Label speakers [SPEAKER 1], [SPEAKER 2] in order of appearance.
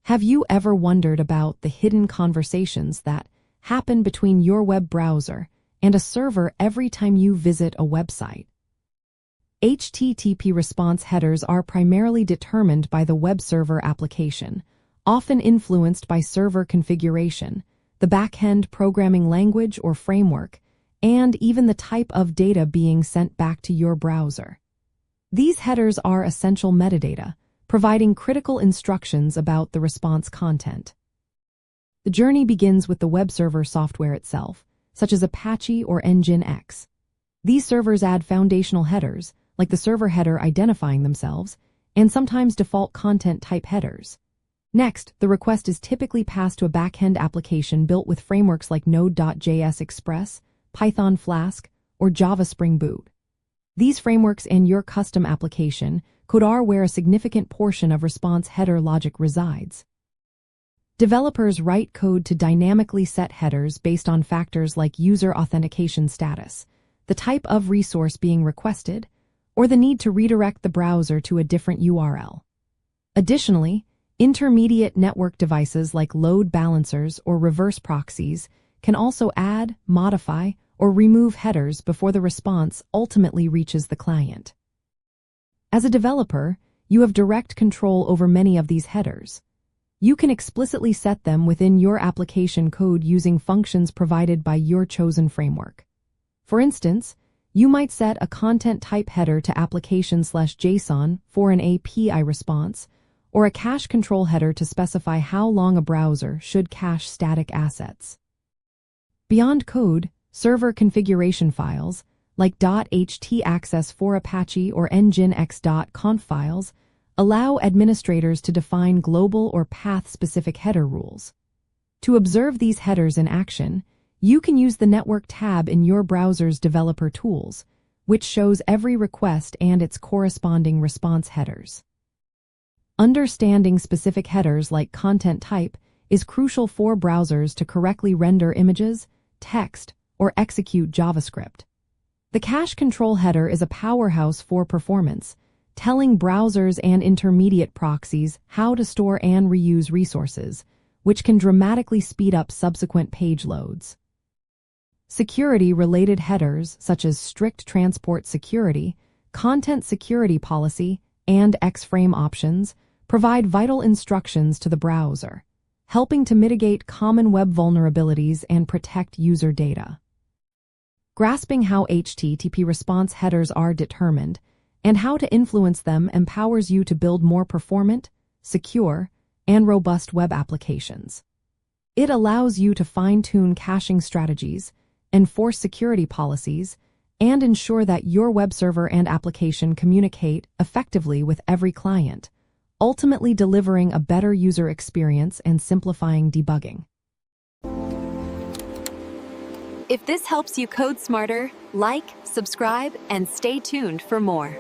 [SPEAKER 1] Have you ever wondered about the hidden conversations that happen between your web browser and a server every time you visit a website? HTTP response headers are primarily determined by the web server application, often influenced by server configuration, the back-end programming language or framework, and even the type of data being sent back to your browser. These headers are essential metadata, providing critical instructions about the response content. The journey begins with the web server software itself, such as Apache or Nginx. These servers add foundational headers, like the server header identifying themselves, and sometimes default content type headers. Next, the request is typically passed to a back-end application built with frameworks like Node.js Express, Python Flask, or Java Spring Boot. These frameworks and your custom application are where a significant portion of response header logic resides. Developers write code to dynamically set headers based on factors like user authentication status, the type of resource being requested, or the need to redirect the browser to a different URL. Additionally, intermediate network devices like load balancers or reverse proxies can also add, modify, or remove headers before the response ultimately reaches the client. As a developer, you have direct control over many of these headers. You can explicitly set them within your application code using functions provided by your chosen framework. For instance, you might set a content type header to application/JSON for an API response, or a cache control header to specify how long a browser should cache static assets. Beyond code, server configuration files, like .htaccess for Apache or nginx.conf files, allow administrators to define global or path-specific header rules. To observe these headers in action, you can use the Network tab in your browser's developer tools, which shows every request and its corresponding response headers. Understanding specific headers like content type is crucial for browsers to correctly render images, text, or execute JavaScript. The cache control header is a powerhouse for performance, telling browsers and intermediate proxies how to store and reuse resources, which can dramatically speed up subsequent page loads. Security-related headers such as strict transport security, content security policy, and X-frame options provide vital instructions to the browser, helping to mitigate common web vulnerabilities and protect user data. Grasping how HTTP response headers are determined and how to influence them empowers you to build more performant, secure, and robust web applications. It allows you to fine-tune caching strategies, enforce security policies, and ensure that your web server and application communicate effectively with every client, ultimately delivering a better user experience and simplifying debugging.
[SPEAKER 2] If this helps you code smarter, like, subscribe, and stay tuned for more.